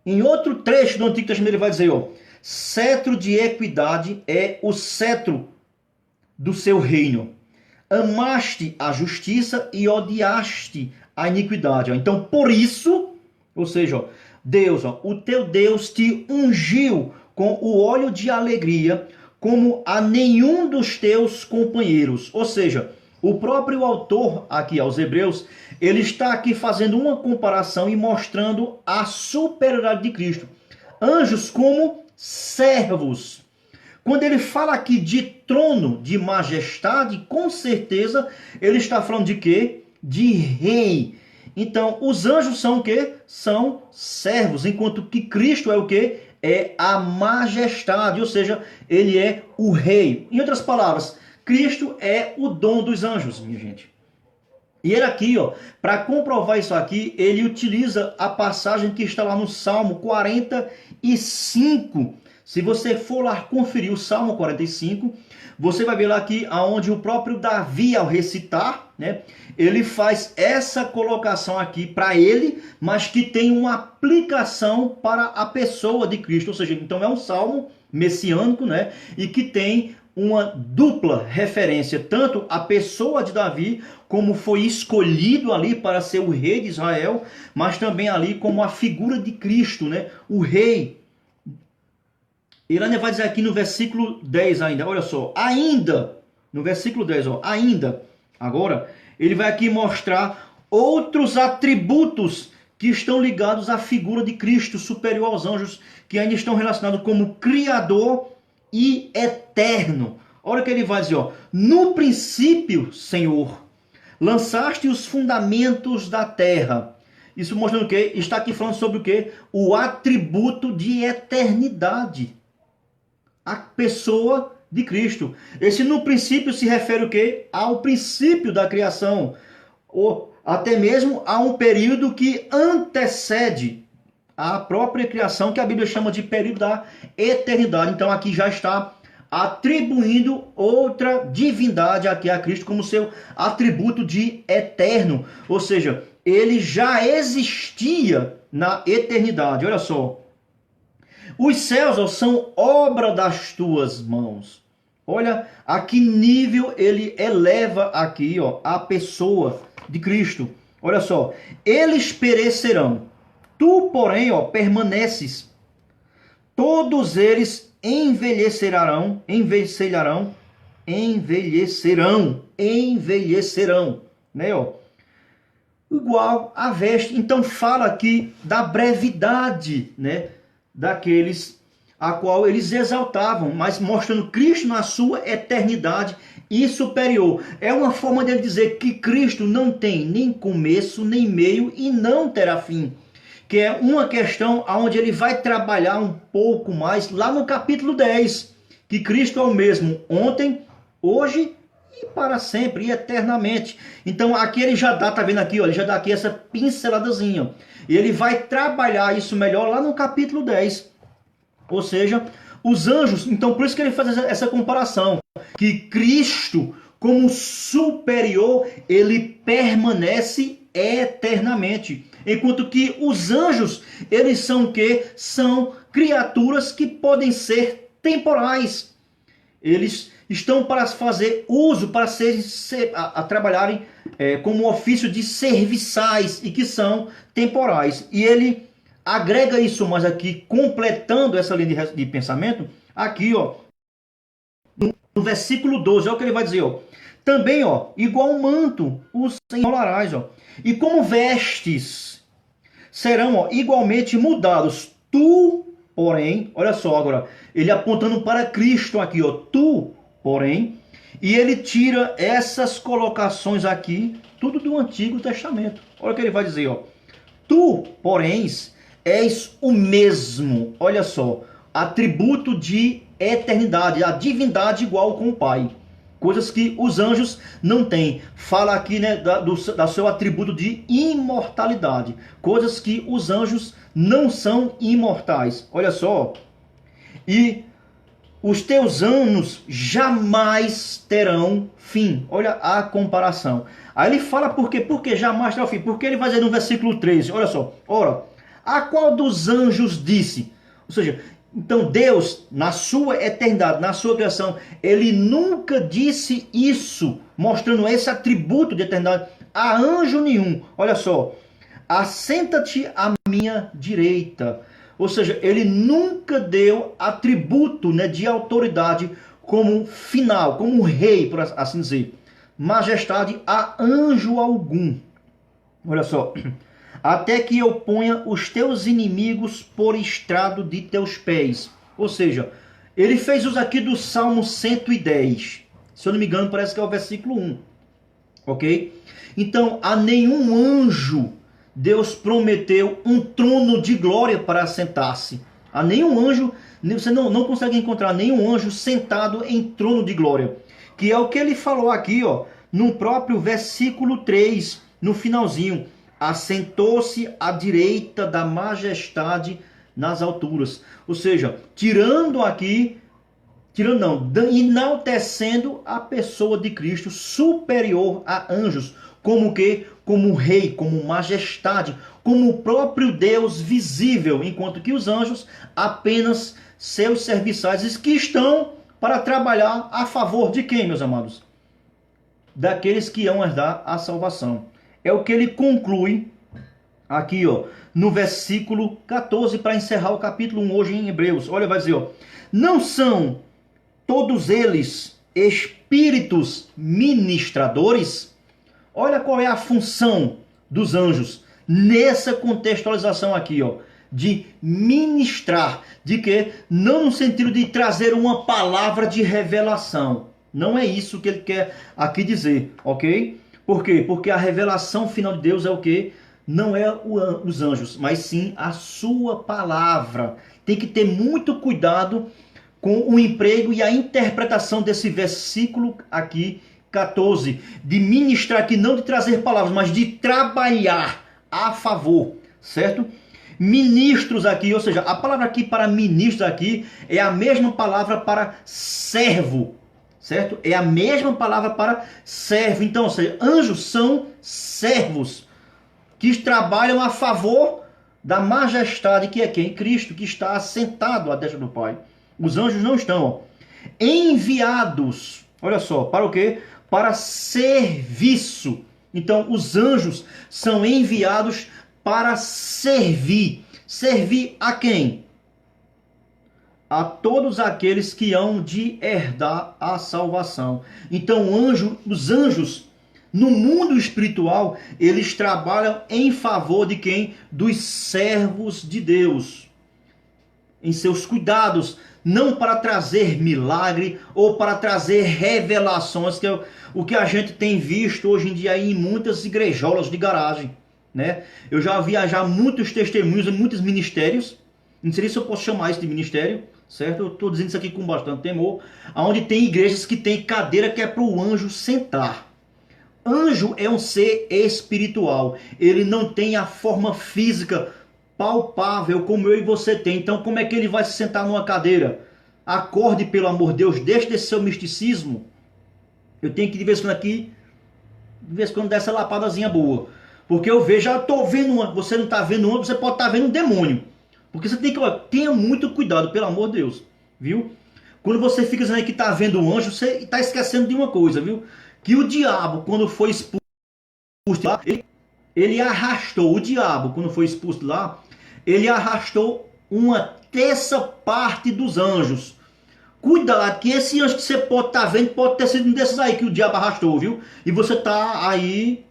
A: em outro trecho do Antigo Testamento ele vai dizer, ó, cetro de equidade é o cetro do seu reino. Amaste a justiça e odiaste a iniquidade. Ó. Então, por isso, ou seja, ó, Deus, ó, o teu Deus te ungiu com o óleo de alegria, como a nenhum dos teus companheiros. Ou seja, o próprio autor aqui aos Hebreus, ele está aqui fazendo uma comparação e mostrando a superioridade de Cristo. Anjos como servos. Quando ele fala aqui de trono, de majestade, com certeza ele está falando de quê? De rei. Então, os anjos são o quê? São servos, enquanto que Cristo é o quê? É a majestade, ou seja, ele é o rei. Em outras palavras, Cristo é o dom dos anjos, minha gente. E ele aqui, ó, para comprovar isso aqui, ele utiliza a passagem que está lá no Salmo 45. Se você for lá conferir o Salmo 45, você vai ver lá aqui onde o próprio Davi, ao recitar, né, ele faz essa colocação aqui para ele, mas que tem uma aplicação para a pessoa de Cristo. Ou seja, então é um salmo messiânico, né, e que tem uma dupla referência, tanto a pessoa de Davi, como foi escolhido ali para ser o rei de Israel, mas também ali como a figura de Cristo, né, o rei. Ele ainda vai dizer aqui no versículo 10 ainda, olha só, ainda, no versículo 10, ó, ainda, agora, ele vai aqui mostrar outros atributos que estão ligados à figura de Cristo, superior aos anjos, que ainda estão relacionados como Criador e Eterno. Olha o que ele vai dizer, ó, no princípio, Senhor, lançaste os fundamentos da terra. Isso mostrando o quê? Está aqui falando sobre o quê? O atributo de eternidade. A pessoa de Cristo. Esse no princípio se refere o quê? Ao princípio da criação, ou até mesmo a um período que antecede a própria criação, que a Bíblia chama de período da eternidade. Então aqui já está atribuindo outra divindade aqui a Cristo como seu atributo de eterno, ou seja, ele já existia na eternidade. Olha só, os céus são obra das tuas mãos. Olha a que nível ele eleva aqui, ó, a pessoa de Cristo. Olha só, eles perecerão, tu, porém, ó, permaneces. Todos eles envelhecerão, né, ó? Igual a veste. Então fala aqui da brevidade, né, daqueles a qual eles exaltavam, mas mostrando Cristo na sua eternidade e superior. É uma forma dele dizer que Cristo não tem nem começo, nem meio e não terá fim. Que é uma questão onde ele vai trabalhar um pouco mais lá no capítulo 10, que Cristo é o mesmo ontem, hoje e para sempre, e eternamente. Então aqui ele já dá, tá vendo aqui, ó, ele já dá aqui essa pinceladazinha. E ele vai trabalhar isso melhor lá no capítulo 10. Ou seja, os anjos, então por isso que ele faz essa comparação, que Cristo, como superior, ele permanece eternamente. Enquanto que os anjos, eles são o quê? São criaturas que podem ser temporais. Eles estão para fazer uso, para trabalharem como ofício de serviçais e que são temporais. E ele agrega isso mais aqui, completando essa linha de pensamento, aqui, ó, no versículo 12, olha o que ele vai dizer, ó. Também, ó, igual um manto, os enrolarás, ó. E como vestes serão, ó, igualmente mudados. Tu, porém, olha só agora, ele apontando para Cristo aqui, ó. Tu, porém, e ele tira essas colocações aqui, tudo do Antigo Testamento. Olha o que ele vai dizer, ó. Tu, porém, és o mesmo, olha só, atributo de eternidade, a divindade igual com o Pai. Coisas que os anjos não têm. Fala aqui, né, da seu atributo de imortalidade. Coisas que os anjos não são imortais. Olha só. E os teus anos jamais terão fim. Olha a comparação. Aí ele fala por quê? Porque jamais terá fim. Porque ele vai dizer no versículo 13, olha só. Ora, a qual dos anjos disse? Ou seja, então Deus, na sua eternidade, na sua criação, ele nunca disse isso, mostrando esse atributo de eternidade a anjo nenhum. Olha só. Assenta-te à minha direita. Ou seja, ele nunca deu atributo, né, de autoridade como final, como rei, por assim dizer. Majestade a anjo algum. Olha só. Até que eu ponha os teus inimigos por estrado de teus pés. Ou seja, ele fez uso aqui do Salmo 110. Se eu não me engano, parece que é o versículo 1. Ok? Então, a nenhum anjo Deus prometeu um trono de glória para assentar-se. A nenhum anjo, você não consegue encontrar nenhum anjo sentado em trono de glória. Que é o que ele falou aqui, ó, no próprio versículo 3, no finalzinho. Assentou-se à direita da majestade nas alturas. Ou seja, enaltecendo a pessoa de Cristo superior a anjos. Como que? Como rei, como majestade, como o próprio Deus visível, enquanto que os anjos apenas seus serviçais que estão para trabalhar a favor de quem, meus amados? Daqueles que vão herdar a salvação. É o que ele conclui aqui, ó, no versículo 14, para encerrar o capítulo 1 hoje em Hebreus. Olha, vai dizer, ó, não são todos eles espíritos ministradores? Olha qual é a função dos anjos nessa contextualização aqui, ó, de ministrar, de que não no sentido de trazer uma palavra de revelação. Não é isso que ele quer aqui dizer, ok? Por quê? Porque a revelação final de Deus é o quê? Não é os anjos, mas sim a sua palavra. Tem que ter muito cuidado com o emprego e a interpretação desse versículo aqui, 14, de ministrar aqui, não de trazer palavras, mas de trabalhar a favor, certo? Ministros aqui, ou seja, a palavra aqui para ministros aqui é a mesma palavra para servo, certo? É a mesma palavra para servo. Então, ou seja, anjos são servos que trabalham a favor da majestade que é quem? Cristo, que está assentado à destra do Pai. Os anjos não estão, ó, enviados, olha só, para o quê? Para serviço. Então, os anjos são enviados para servir. Servir a quem? A todos aqueles que hão de herdar a salvação. Então, os anjos, no mundo espiritual, eles trabalham em favor de quem? Dos servos de Deus. Em seus cuidados, não para trazer milagre ou para trazer revelações, que é o que a gente tem visto hoje em dia aí em muitas igrejolas de garagem, né? Eu já vi já muitos testemunhos em muitos ministérios, não sei se eu posso chamar isso de ministério, certo? Eu estou dizendo isso aqui com bastante temor, onde tem igrejas que tem cadeira que é para o anjo sentar. Anjo é um ser espiritual, ele não tem a forma física palpável como eu e você tem. Então como é que ele vai se sentar numa cadeira? Acorde, pelo amor de Deus, deixe desse seu misticismo. Eu tenho que de vez em quando aqui, de vez em quando dar essa lapadazinha boa. Porque eu vejo, já estou vendo uma, você não está vendo uma, você pode estar vendo um demônio. Porque você tem que, tenha muito cuidado, pelo amor de Deus, viu? Quando você fica dizendo que está vendo um anjo, você está esquecendo de uma coisa, viu? Que o diabo, quando foi expulso lá, ele arrastou, o diabo, quando foi expulso lá, ele arrastou uma terça parte dos anjos. Cuidado, que esse anjo que você pode estar vendo, pode ter sido um desses aí que o diabo arrastou, viu? E você está aí...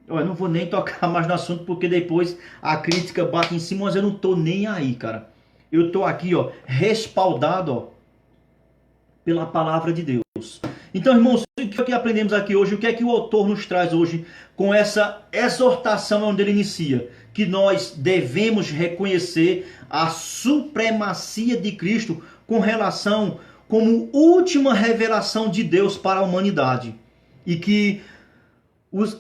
A: Eu não vou nem tocar mais no assunto, porque depois a crítica bate em cima, mas eu não estou nem aí, cara. Eu estou aqui, ó, respaldado, ó, pela palavra de Deus. Então, irmãos, o que é que aprendemos aqui hoje? O que é que o autor nos traz hoje com essa exortação onde ele inicia? Que nós devemos reconhecer a supremacia de Cristo com relação como última revelação de Deus para a humanidade. E que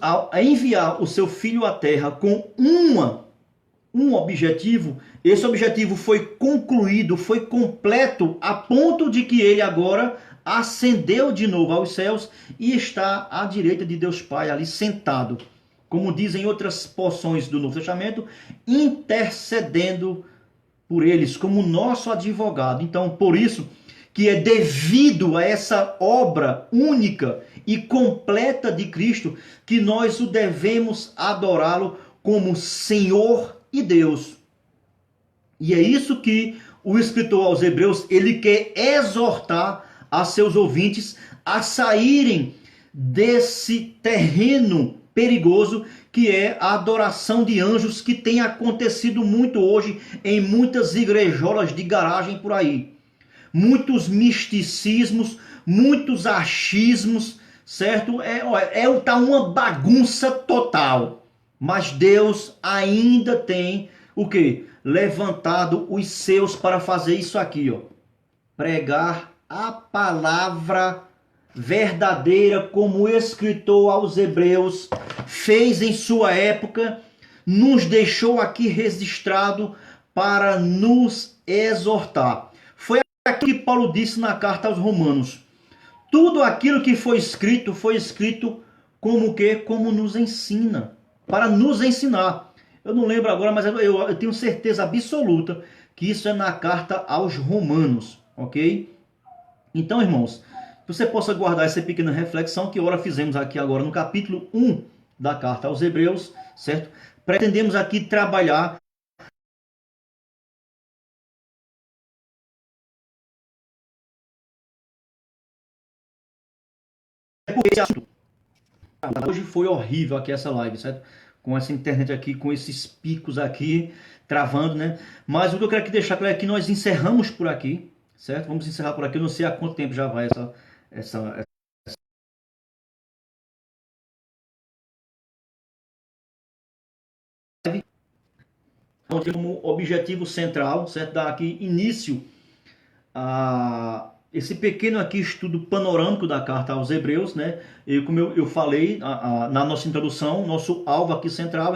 A: ao enviar o seu Filho à Terra com uma um objetivo, esse objetivo foi concluído, foi completo, a ponto de que ele agora ascendeu de novo aos céus e está à direita de Deus Pai, ali sentado, como dizem outras porções do Novo Testamento, intercedendo por eles, como nosso advogado. Então, por isso que é devido a essa obra única e completa de Cristo que nós o devemos adorá-lo como Senhor e Deus. E é isso que o escritor aos Hebreus, ele quer exortar a seus ouvintes a saírem desse terreno perigoso que é a adoração de anjos, que tem acontecido muito hoje em muitas igrejolas de garagem por aí. Muitos misticismos, muitos achismos, certo? Tá uma bagunça total. Mas Deus ainda tem o quê? Levantado os seus para fazer isso aqui, ó. Pregar a palavra verdadeira, como o escritor aos Hebreus fez em sua época, nos deixou aqui registrado para nos exortar. Foi aquilo que Paulo disse na carta aos Romanos. Tudo aquilo que foi escrito como o quê? Como nos ensina, para nos ensinar. Eu não lembro agora, mas eu tenho certeza absoluta que isso é na carta aos Romanos, ok? Então, irmãos, que você possa guardar essa pequena reflexão que ora fizemos aqui agora no capítulo 1 da carta aos Hebreus, certo? Pretendemos aqui trabalhar esse assunto. Hoje foi horrível aqui essa live, certo? Com essa internet aqui, com esses picos aqui, travando, né? Mas o que eu quero aqui deixar claro é que nós encerramos por aqui, certo? Vamos encerrar por aqui. Eu não sei há quanto tempo já vai essa live. Então, como objetivo central, certo? Dar aqui início a esse pequeno aqui estudo panorâmico da carta aos Hebreus, né? E como eu falei na nossa introdução, nosso alvo aqui central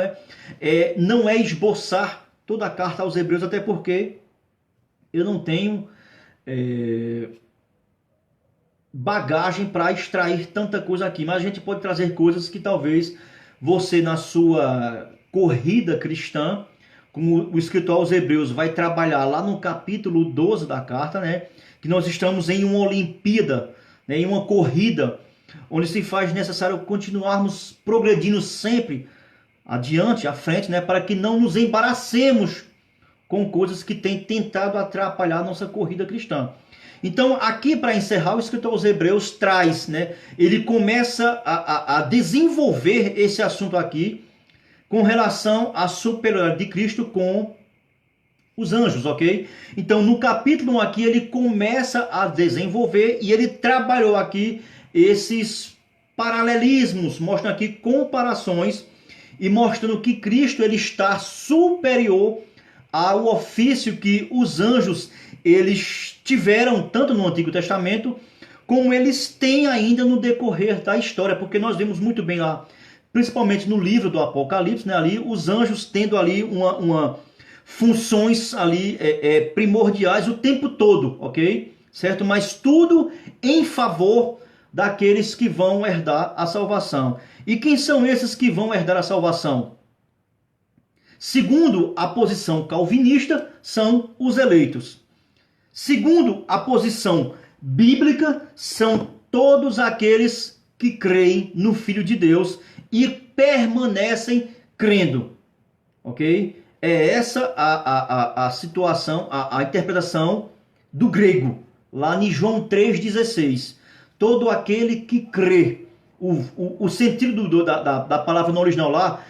A: não é esboçar toda a carta aos Hebreus, até porque eu não tenho bagagem para extrair tanta coisa aqui, mas a gente pode trazer coisas que talvez você, na sua corrida cristã, como o escritor aos Hebreus vai trabalhar lá no capítulo 12 da carta, né? Que nós estamos em uma Olimpíada, né, em uma corrida, onde se faz necessário continuarmos progredindo sempre adiante, à frente, né, para que não nos embaracemos com coisas que têm tentado atrapalhar a nossa corrida cristã. Então, aqui para encerrar, o escritor aos Hebreus traz, né, ele começa a desenvolver esse assunto aqui com relação à superioridade de Cristo com os anjos, ok? Então, no capítulo 1 aqui, ele começa a desenvolver e ele trabalhou aqui esses paralelismos, mostrando aqui comparações e mostrando que Cristo ele está superior ao ofício que os anjos eles tiveram tanto no Antigo Testamento como eles têm ainda no decorrer da história, porque nós vemos muito bem lá, principalmente no livro do Apocalipse, né, ali os anjos tendo ali uma funções ali primordiais o tempo todo, ok? Certo? Mas tudo em favor daqueles que vão herdar a salvação. E quem são esses que vão herdar a salvação? Segundo a posição calvinista, são os eleitos. Segundo a posição bíblica, são todos aqueles que creem no Filho de Deus e permanecem crendo, ok? É essa a situação, a interpretação do grego, lá em João 3,16. Todo aquele que crê. O sentido da palavra no original lá,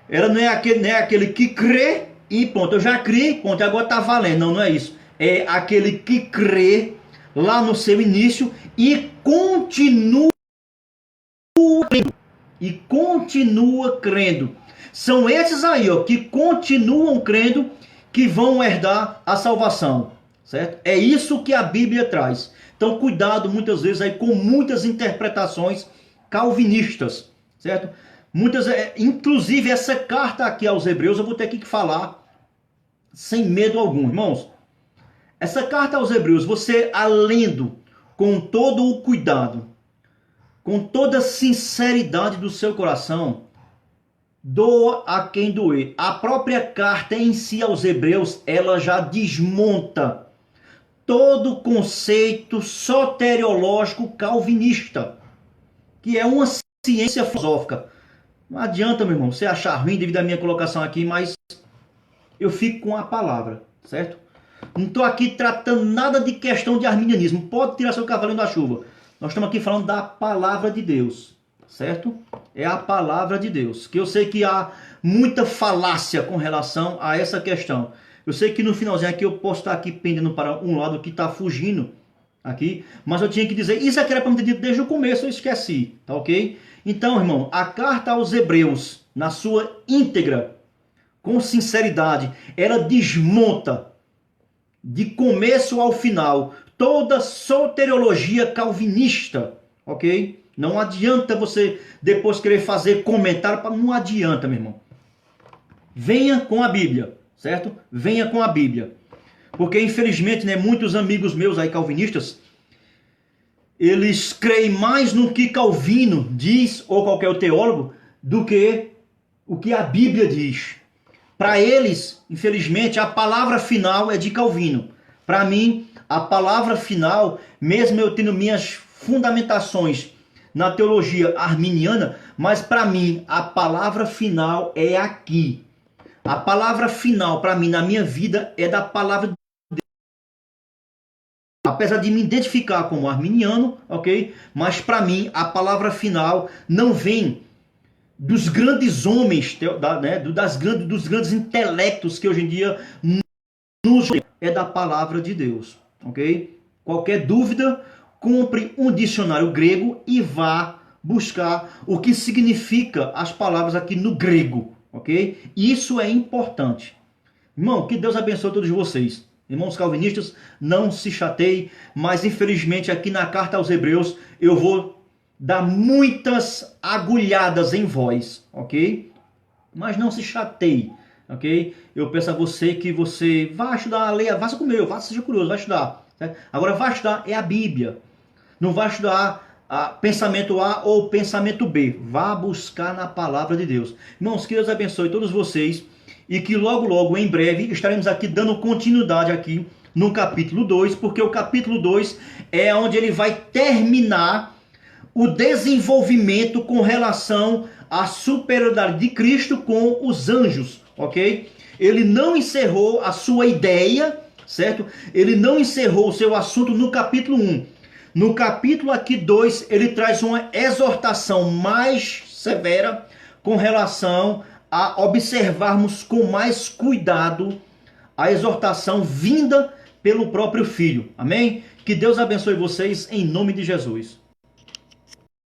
A: ela não é aquele que crê e pronto, eu já criei, pronto, agora está valendo. Não é isso. É aquele que crê lá no seu início e continua crendo. E continua crendo. São esses aí, ó, que continuam crendo, que vão herdar a salvação, certo? É isso que a Bíblia traz. Então, cuidado muitas vezes aí com muitas interpretações calvinistas, certo? Muitas, inclusive essa carta aqui aos Hebreus, eu vou ter que falar sem medo algum, irmãos. Essa carta aos Hebreus, você a lendo com todo o cuidado, com toda a sinceridade do seu coração, doa a quem doer. A própria carta em si aos Hebreus, ela já desmonta todo o conceito soteriológico calvinista, que é uma ciência filosófica. Não adianta, meu irmão, você achar ruim devido à minha colocação aqui, mas eu fico com a palavra, certo? Não estou aqui tratando nada de questão de arminianismo. Pode tirar seu cavalinho da chuva. Nós estamos aqui falando da palavra de Deus, certo? É a palavra de Deus. Que eu sei que há muita falácia com relação a essa questão. Eu sei que no finalzinho aqui eu posso estar aqui pendendo para um lado que está fugindo aqui, mas eu tinha que dizer, isso aqui era para me ter dito desde o começo, eu esqueci, tá ok? Então, irmão, a carta aos Hebreus, na sua íntegra, com sinceridade, ela desmonta de começo ao final toda soteriologia calvinista, ok? Não adianta você depois querer fazer comentário, não adianta, meu irmão. Venha com a Bíblia, certo? Venha com a Bíblia. Porque, infelizmente, né, muitos amigos meus aí calvinistas, eles creem mais no que Calvino diz, ou qualquer teólogo, do que o que a Bíblia diz. Para eles, infelizmente, a palavra final é de Calvino. Para mim, a palavra final, mesmo eu tendo minhas fundamentações na teologia arminiana, mas para mim, a palavra final é aqui. A palavra final, para mim, na minha vida, é da palavra de Deus. Apesar de me identificar como arminiano, ok? Mas para mim, a palavra final não vem dos grandes homens, né, dos grandes intelectos que hoje em dia nos é da palavra de Deus, ok? Qualquer dúvida, compre um dicionário grego e vá buscar o que significa as palavras aqui no grego, ok? Isso é importante. Irmão, que Deus abençoe todos vocês. Irmãos calvinistas, não se chateiem, mas infelizmente aqui na carta aos Hebreus eu vou dá muitas agulhadas em voz, ok? Mas não se chateie, ok? Eu peço a você que você vá estudar, leia, faça como eu, seja curioso, vai estudar. Certo? Agora, vai estudar é a Bíblia. Não vai estudar pensamento A ou pensamento B. Vá buscar na palavra de Deus. Irmãos, que Deus abençoe todos vocês e que logo, logo, em breve, estaremos aqui dando continuidade aqui no capítulo 2, porque o capítulo 2 é onde ele vai terminar o desenvolvimento com relação à superioridade de Cristo com os anjos, ok? Ele não encerrou a sua ideia, certo? Ele não encerrou o seu assunto no capítulo 1. No capítulo aqui 2, ele traz uma exortação mais severa com relação a observarmos com mais cuidado a exortação vinda pelo próprio Filho. Amém? Que Deus abençoe vocês em nome de Jesus.